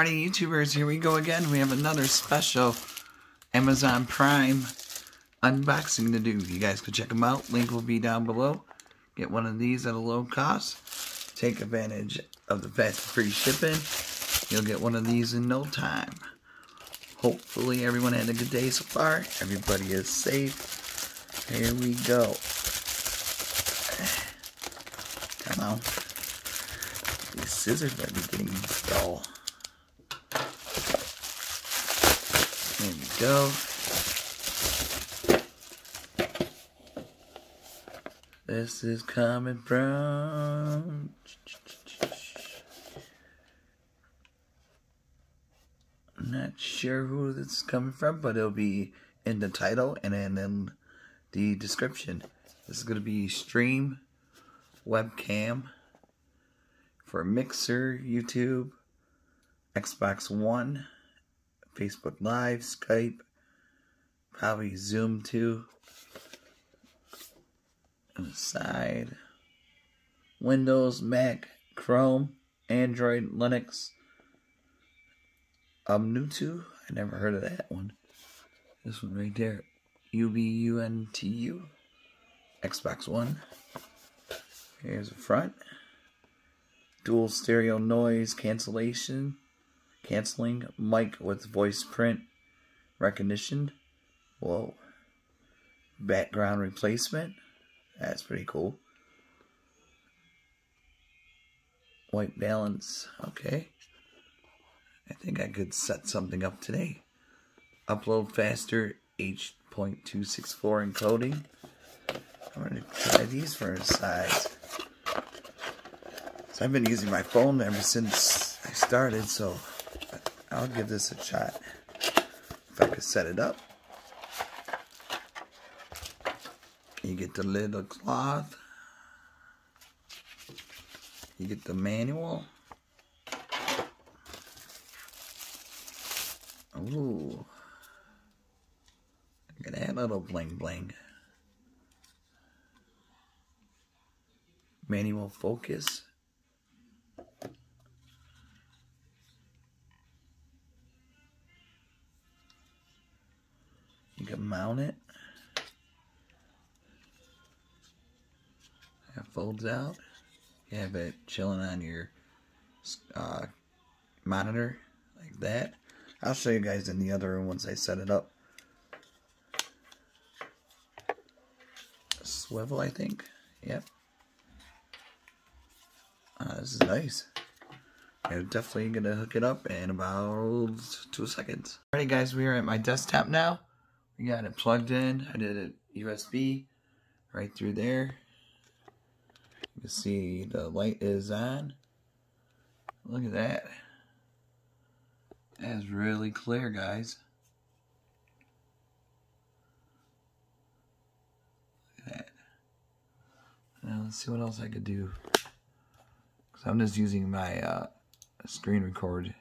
Alrighty, YouTubers, here we go again. We have another special Amazon Prime unboxing to do. You guys can check them out. Link will be down below. Get one of these at a low cost. Take advantage of the fast free shipping. You'll get one of these in no time. Hopefully everyone had a good day so far. Everybody is safe. Here we go. Come on. These scissors might be getting dull. There we go. This is coming from... I'm not sure who this is coming from, but it'll be in the title and then in the description. This is going to be Stream Webcam for Mixer, YouTube, Xbox One, Facebook Live, Skype, probably Zoom too. On the side, Windows, Mac, Chrome, Android, Linux, Ubuntu. I never heard of that one. This one right there, Ubuntu, Xbox One. Here's the front. Dual stereo noise cancelling mic with voice print recognition. Whoa. Background replacement. That's pretty cool. White balance. Okay. I think I could set something up today. Upload faster H.264 encoding. I'm going to try these for a size. So I've been using my phone ever since I started, so I'll give this a shot. If I could set it up. You get the little cloth. You get the manual. Ooh. Look at that little bling bling. Manual focus. You can mount it. It folds out. You have it chilling on your monitor like that. I'll show you guys in the other room once I set it up. Swivel, I think. Yep. This is nice. I'm definitely gonna hook it up in about 2 seconds. Alrighty guys, we are at my desktop now. We got it plugged in. I did it USB right through there. You can see the light is on. Look at that. That is really clear, guys. Look at that. Now let's see what else I could do. Because I'm just using my screen record.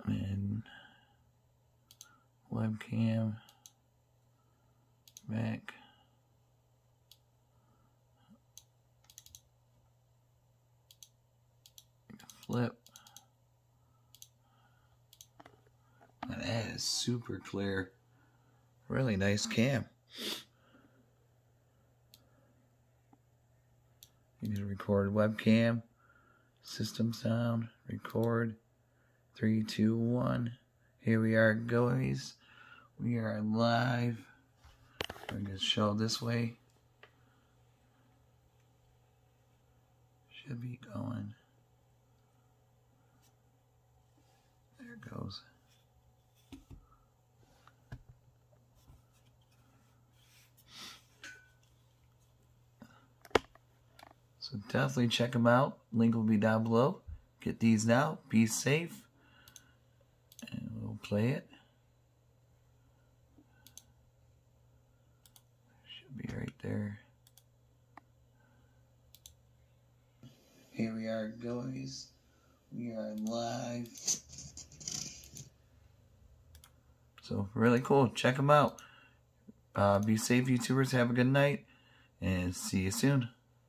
And webcam. Back. Flip. And that is super clear. Really nice cam. You can record webcam, system sound, record. 3, 2, 1. Here we are, guys. We are live. I'm going to show this way. Should be going. There it goes. So definitely check them out. Link will be down below. Get these now. Be safe. And we'll play it. Should be right there. Here we are, guys. We are live. So really cool. Check them out. Be safe, YouTubers. Have a good night. And see you soon.